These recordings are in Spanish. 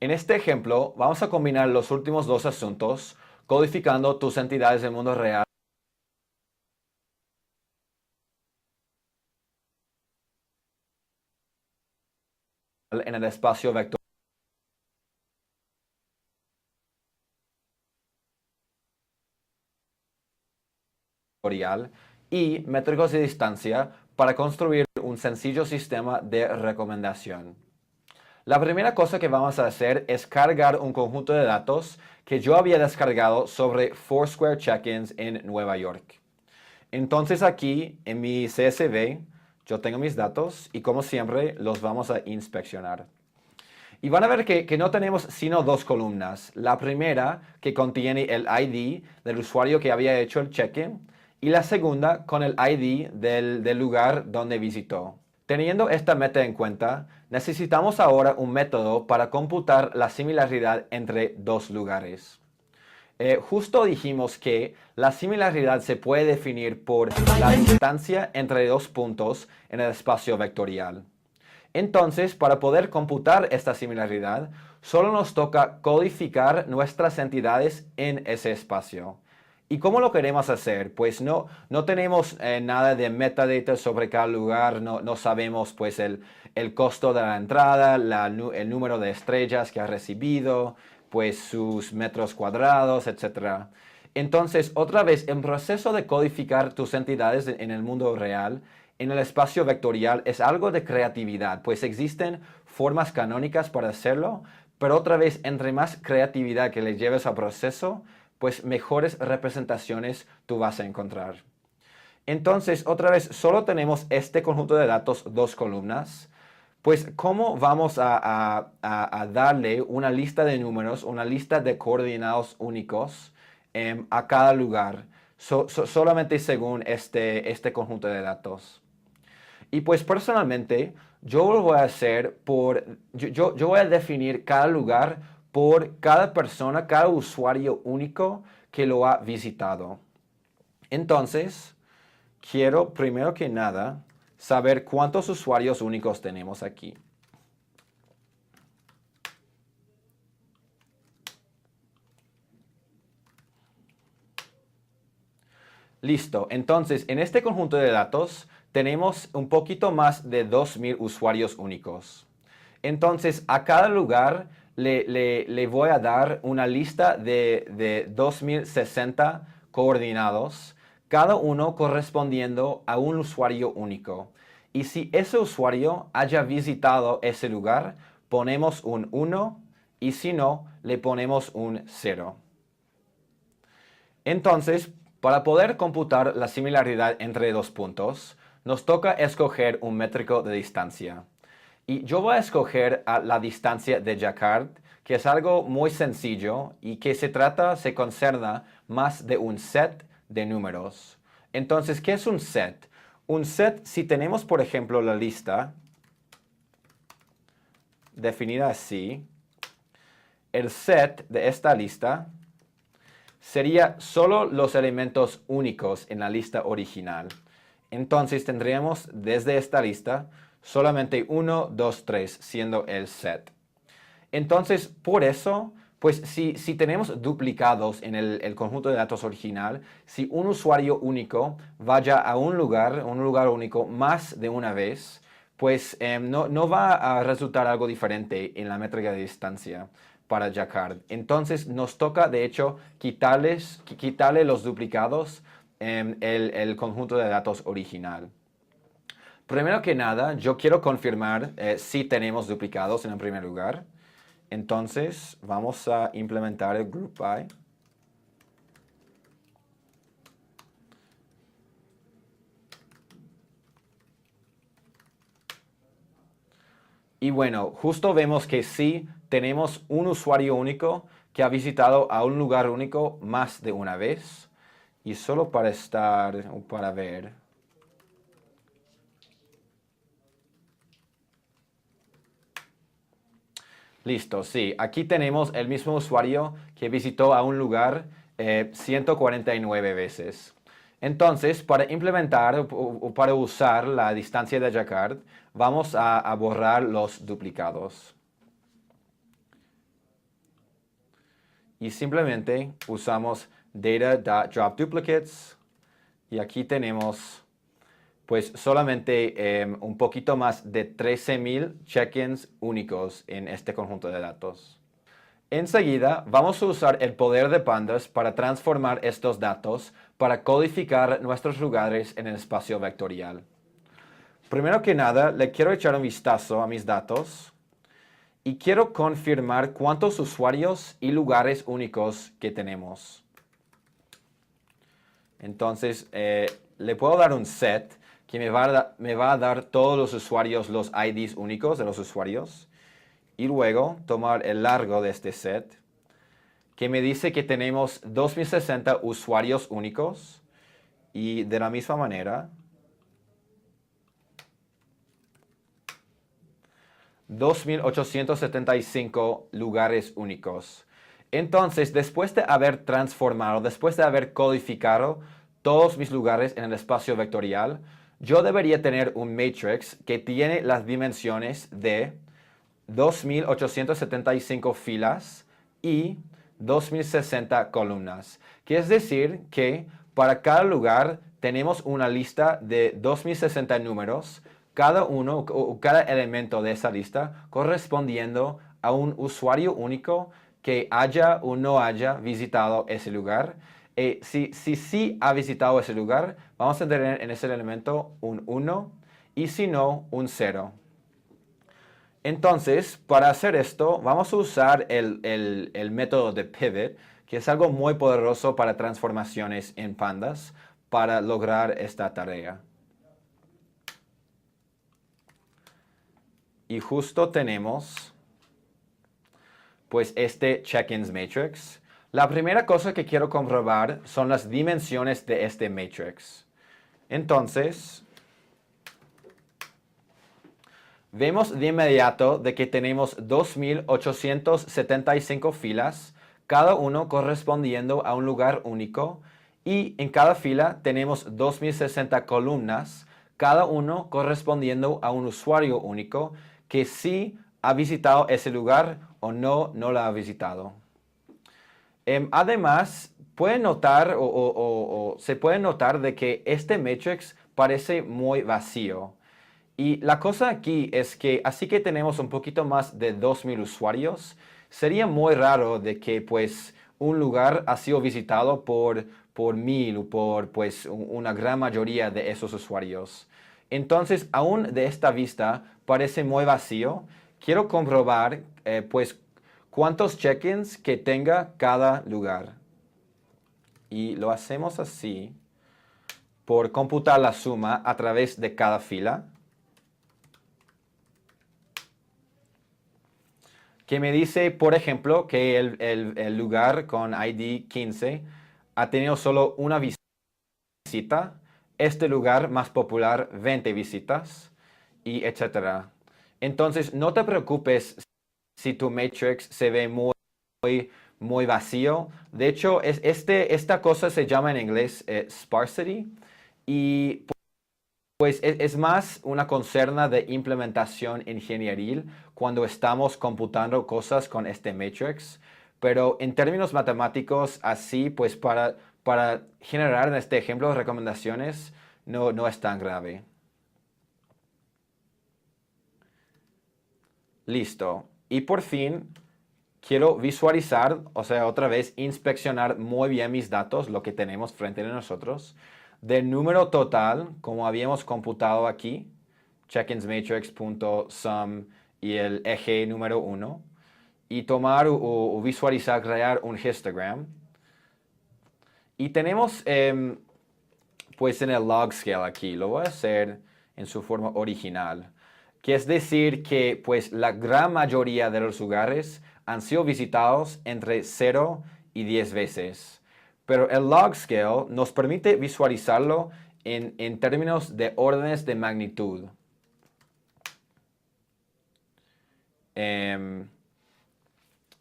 En este ejemplo, vamos a combinar los últimos dos asuntos, codificando tus entidades del mundo real en el espacio vectorial y métricos de distancia para construir un sencillo sistema de recomendación. La primera cosa que vamos a hacer es cargar un conjunto de datos que yo había descargado sobre Foursquare check-ins en Nueva York. Entonces aquí en mi CSV yo tengo mis datos y como siempre los vamos a inspeccionar. Y van a ver que no tenemos sino dos columnas. La primera que contiene el ID del usuario que había hecho el check-in y la segunda con el ID del lugar donde visitó. Teniendo esta meta en cuenta, necesitamos ahora un método para computar la similaridad entre dos lugares. Justo dijimos que la similaridad se puede definir por la distancia entre dos puntos en el espacio vectorial. Entonces, para poder computar esta similaridad, solo nos toca codificar nuestras entidades en ese espacio. ¿Y cómo lo queremos hacer? Pues no tenemos nada de metadata sobre cada lugar, no sabemos pues el costo de la entrada, el número de estrellas que ha recibido, pues sus metros cuadrados, etc. Entonces, otra vez, en proceso de codificar tus entidades en el mundo real, en el espacio vectorial es algo de creatividad, pues existen formas canónicas para hacerlo, pero otra vez, entre más creatividad que le lleves al proceso, pues mejores representaciones tú vas a encontrar. Entonces, otra vez, solo tenemos este conjunto de datos, dos columnas. Pues, ¿cómo vamos a darle una lista de números, una lista de coordinados únicos a cada lugar, solamente según este conjunto de datos? Y pues personalmente, yo lo voy a hacer yo voy a definir cada lugar por cada persona, cada usuario único que lo ha visitado. Entonces, quiero primero que nada saber cuántos usuarios únicos tenemos aquí. Listo, entonces en este conjunto de datos tenemos un poquito más de 2000 usuarios únicos. Entonces a cada lugar le voy a dar una lista de 2060 coordinados, cada uno correspondiendo a un usuario único. Y si ese usuario haya visitado ese lugar, ponemos un 1 y si no, le ponemos un 0. Entonces, para poder computar la similaridad entre dos puntos, nos toca escoger un métrico de distancia. Y yo voy a escoger la distancia de Jacquard, que es algo muy sencillo y que se concerna más de un set de números. Entonces, ¿qué es un set? Un set, si tenemos, por ejemplo, la lista definida así, el set de esta lista sería solo los elementos únicos en la lista original. Entonces tendríamos desde esta lista solamente 1, 2, 3 siendo el set. Entonces, por eso, pues si tenemos duplicados en el conjunto de datos original, si un usuario único vaya a un lugar único más de una vez, pues no va a resultar algo diferente en la métrica de distancia para Jacquard. Entonces nos toca, de hecho, quitarle los duplicados en el conjunto de datos original. Primero que nada, yo quiero confirmar si tenemos duplicados en el primer lugar. Entonces, vamos a implementar el group by. Y bueno, justo vemos que sí tenemos un usuario único que ha visitado a un lugar único más de una vez. Y solo para ver. Listo, sí. Aquí tenemos el mismo usuario que visitó a un lugar 149 veces. Entonces, para implementar o para usar la distancia de Jacquard, vamos a borrar los duplicados. y simplemente usamos data.dropDuplicates y aquí tenemos pues solamente un poquito más de 13,000 check-ins únicos en este conjunto de datos. Enseguida vamos a usar el poder de pandas para transformar estos datos para codificar nuestros lugares en el espacio vectorial. Primero que nada, le quiero echar un vistazo a mis datos y quiero confirmar cuántos usuarios y lugares únicos que tenemos. Entonces, le puedo dar un set que me va a dar todos los usuarios, los IDs únicos de los usuarios. Y luego tomar el largo de este set, que me dice que tenemos 2060 usuarios únicos. Y de la misma manera, 2,875 lugares únicos. Entonces, después de haber transformado, después de haber codificado todos mis lugares en el espacio vectorial, yo debería tener un matrix que tiene las dimensiones de 2,875 filas y 2,060 columnas. Quiere decir que para cada lugar tenemos una lista de 2,060 números, cada uno o cada elemento de esa lista correspondiendo a un usuario único que haya o no haya visitado ese lugar. Si ha visitado ese lugar, vamos a tener en ese elemento un 1 y si no, un 0. Entonces, para hacer esto, vamos a usar el método de pivot, que es algo muy poderoso para transformaciones en pandas, para lograr esta tarea. Y justo tenemos, pues, este check-ins matrix. La primera cosa que quiero comprobar son las dimensiones de este matrix. Entonces, vemos de inmediato de que tenemos 2,875 filas, cada uno correspondiendo a un lugar único, y en cada fila tenemos 2,060 columnas, cada uno correspondiendo a un usuario único que sí ha visitado ese lugar o no lo ha visitado. Además, se puede notar de que este matrix parece muy vacío. Y la cosa aquí es que así que tenemos un poquito más de 2,000 usuarios, sería muy raro de que pues un lugar ha sido visitado por 1,000 o por pues una gran mayoría de esos usuarios. Entonces, aún de esta vista parece muy vacío. Quiero comprobar pues cuántos check-ins que tenga cada lugar. Y lo hacemos así por computar la suma a través de cada fila, que me dice, por ejemplo, que el lugar con ID 15 ha tenido solo una visita, este lugar más popular 20 visitas, y etcétera. Entonces, no te preocupes si tu matrix se ve muy vacío. De hecho, esta cosa se llama en inglés sparsity, y pues es más una concerna de implementación ingenieril cuando estamos computando cosas con este matrix, pero en términos matemáticos, así pues para generar en este ejemplo recomendaciones no es tan grave. Listo. Y por fin quiero visualizar, o sea, otra vez inspeccionar muy bien mis datos, lo que tenemos frente a nosotros, del número total, como habíamos computado aquí, checkinsmatrix.sum y el eje número 1, y tomar o visualizar, crear un histogram. Y tenemos, pues en el log scale aquí, lo voy a hacer en su forma original, que es decir que pues la gran mayoría de los lugares han sido visitados entre 0 y 10 veces. Pero el log scale nos permite visualizarlo en términos de órdenes de magnitud.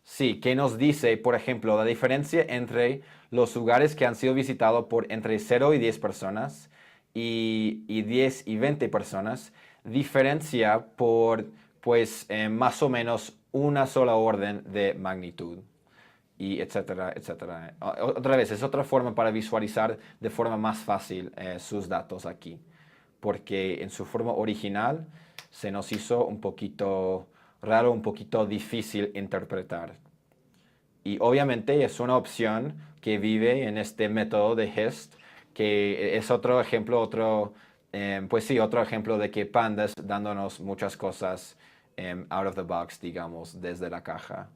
Sí, que nos dice, por ejemplo, la diferencia entre los lugares que han sido visitados por entre 0 y 10 personas y 10 y 20 personas, diferencia por, pues, más o menos una sola orden de magnitud. y etcétera, etcétera. Otra vez, es otra forma para visualizar de forma más fácil sus datos aquí, porque en su forma original se nos hizo un poquito raro, un poquito difícil interpretar. Y obviamente es una opción que vive en este método de HIST, que es otro ejemplo, pues sí, otro ejemplo de que Pandas dándonos muchas cosas out of the box, digamos, desde la caja.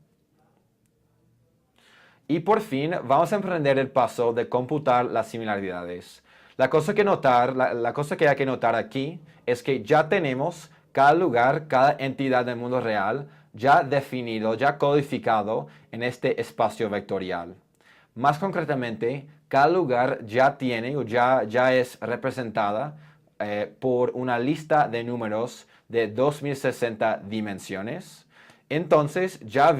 Y por fin vamos a emprender el paso de computar las similaridades. La cosa que hay que notar aquí es que ya tenemos cada lugar, cada entidad del mundo real ya definido, ya codificado en este espacio vectorial. Más concretamente, cada lugar ya tiene o ya es representada por una lista de números de 2060 dimensiones. Entonces ya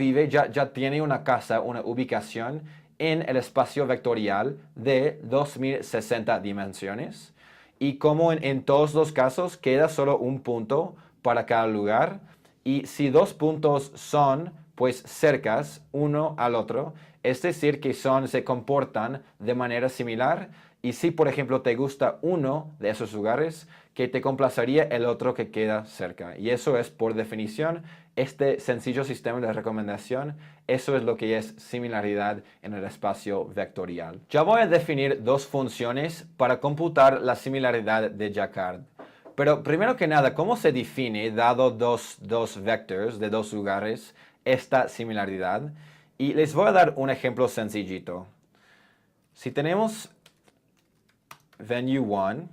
tiene una casa, una ubicación en el espacio vectorial de 2060 dimensiones. Y como en todos los casos, queda solo un punto para cada lugar. Y si dos puntos son pues cercas uno al otro, es decir, que se comportan de manera similar. Y si, por ejemplo, te gusta uno de esos lugares, que te complacería el otro que queda cerca. Y eso es, por definición, este sencillo sistema de recomendación. Eso es lo que es similaridad en el espacio vectorial. Ya voy a definir dos funciones para computar la similaridad de Jacquard. Pero primero que nada, ¿cómo se define, dado dos vectores de dos lugares, esta similaridad? Y les voy a dar un ejemplo sencillito. Si tenemos venue 1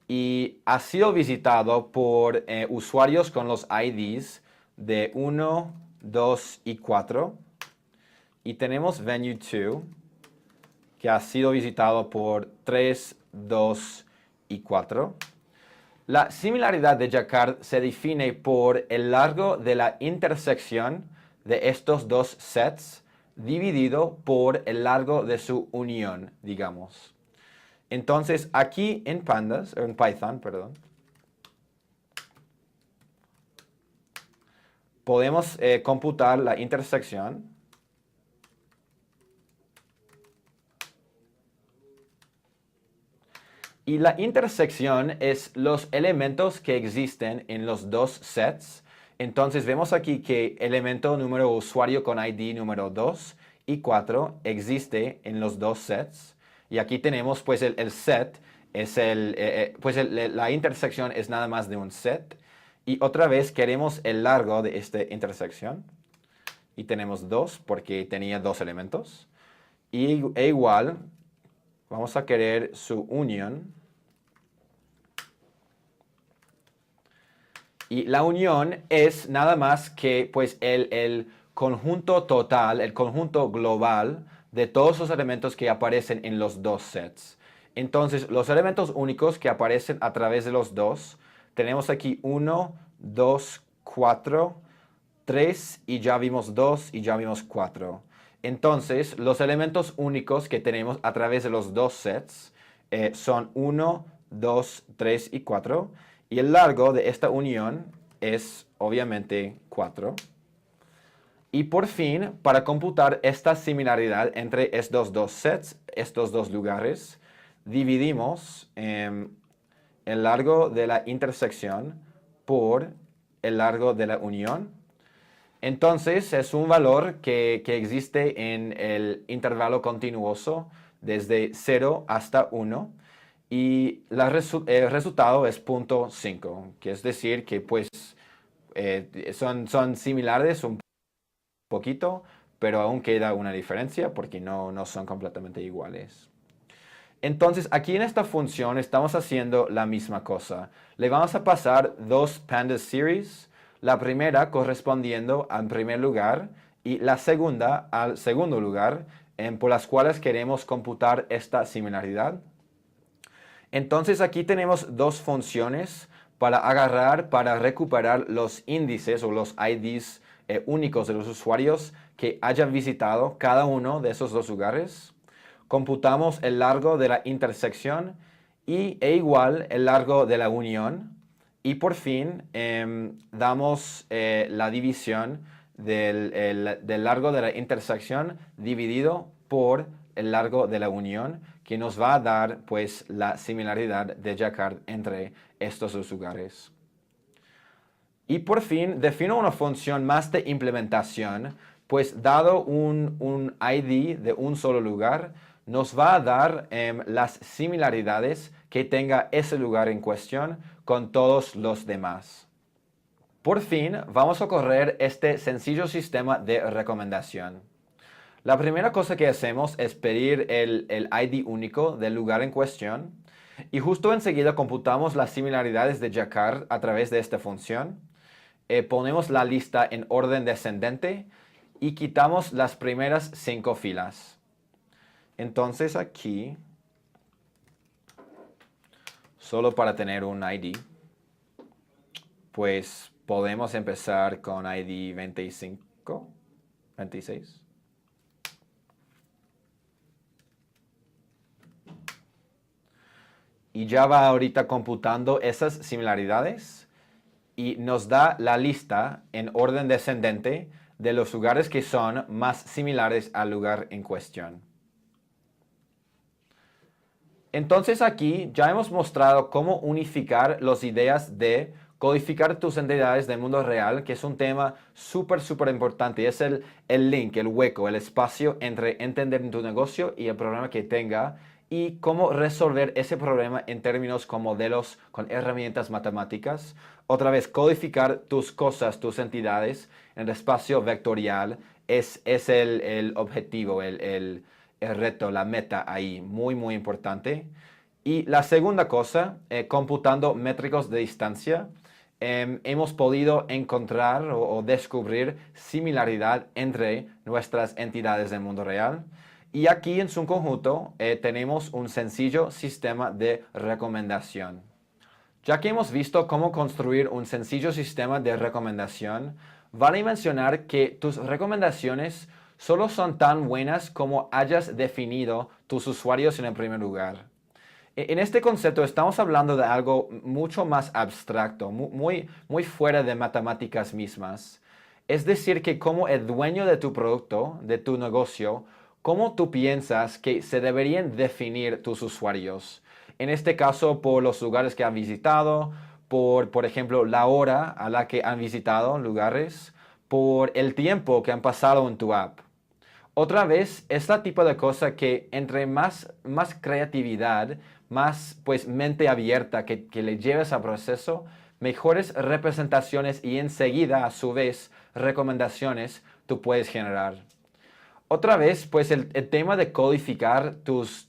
y ha sido visitado por usuarios con los IDs de 1, 2 y 4, y tenemos venue 2 que ha sido visitado por 3, 2 y 4. La similaridad de Jacquard se define por el largo de la intersección de estos dos sets dividido por el largo de su unión, digamos. Entonces, aquí en Python, podemos computar la intersección. Y la intersección es los elementos que existen en los dos sets. Entonces vemos aquí que elemento número usuario con ID número 2 y 4 existe en los dos sets. Y aquí tenemos pues el set, la intersección es nada más de un set. Y otra vez queremos el largo de esta intersección. Y tenemos 2 porque tenía dos elementos. E igual, vamos a querer su unión. Y la unión es nada más que pues, el conjunto total, el conjunto global de todos los elementos que aparecen en los dos sets. Entonces, los elementos únicos que aparecen a través de los dos, tenemos aquí 1, 2, 4, 3 y ya vimos 2 y ya vimos 4. Entonces, los elementos únicos que tenemos a través de los dos sets son 1, 2, 3 y 4. Y el largo de esta unión es obviamente 4. Y por fin, para computar esta similaridad entre estos dos sets, estos dos lugares, dividimos el largo de la intersección por el largo de la unión. Entonces, es un valor que existe en el intervalo continuoso desde 0 hasta 1. Y el resultado es 0.5, que es decir que pues son similares un poquito, pero aún queda una diferencia porque no son completamente iguales. Entonces, aquí en esta función estamos haciendo la misma cosa. Le vamos a pasar dos pandas series, la primera correspondiendo al primer lugar y la segunda al segundo lugar, por las cuales queremos computar esta similaridad. Entonces aquí tenemos dos funciones para recuperar los índices o los IDs únicos de los usuarios que hayan visitado cada uno de esos dos lugares. Computamos el largo de la intersección e igual el largo de la unión. Y por fin damos la división del largo de la intersección dividido por el largo de la unión, que nos va a dar pues la similaridad de Jacquard entre estos dos lugares. Y por fin defino una función más de implementación, pues dado un ID de un solo lugar, nos va a dar las similaridades que tenga ese lugar en cuestión con todos los demás. Por fin, vamos a correr este sencillo sistema de recomendación. La primera cosa que hacemos es pedir el ID único del lugar en cuestión y justo enseguida computamos las similaridades de Jacquard a través de esta función. Ponemos la lista en orden descendente y quitamos las primeras 5 filas. Entonces aquí, solo para tener un ID, pues podemos empezar con ID 25, 26. Y ya va ahorita computando esas similaridades y nos da la lista en orden descendente de los lugares que son más similares al lugar en cuestión. Entonces aquí ya hemos mostrado cómo unificar las ideas de codificar tus entidades del mundo real, que es un tema súper importante. Es el link, el hueco, el espacio entre entender tu negocio y el problema que tenga y cómo resolver ese problema en términos con modelos, con herramientas matemáticas. Otra vez, codificar tus cosas, tus entidades en el espacio vectorial es el objetivo, el reto, la meta ahí, muy importante. Y la segunda cosa, computando métricos de distancia, hemos podido encontrar o descubrir similaridad entre nuestras entidades del mundo real. Y aquí en su conjunto tenemos un sencillo sistema de recomendación. Ya que hemos visto cómo construir un sencillo sistema de recomendación, vale mencionar que tus recomendaciones solo son tan buenas como hayas definido tus usuarios en el primer lugar. En este concepto estamos hablando de algo mucho más abstracto, muy fuera de matemáticas mismas. Es decir, que como el dueño de tu producto, de tu negocio, ¿cómo tú piensas que se deberían definir tus usuarios? En este caso, por los lugares que han visitado, por ejemplo, la hora a la que han visitado lugares, por el tiempo que han pasado en tu app. Otra vez, es la tipo de cosa que entre más creatividad, más pues mente abierta que le lleves al proceso, mejores representaciones y enseguida, a su vez, recomendaciones tú puedes generar. Otra vez, pues el tema de codificar tus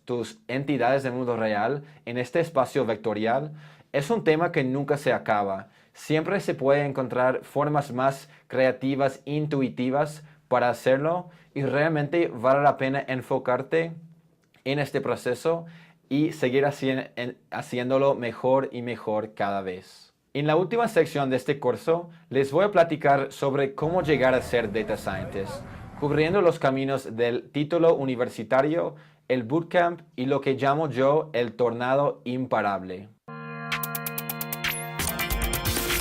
entidades del mundo real en este espacio vectorial es un tema que nunca se acaba. Siempre se puede encontrar formas más creativas, intuitivas para hacerlo y realmente vale la pena enfocarte en este proceso y seguir haciéndolo mejor y mejor cada vez. En la última sección de este curso les voy a platicar sobre cómo llegar a ser Data Scientist, cubriendo los caminos del título universitario, el bootcamp y lo que llamo yo el tornado imparable.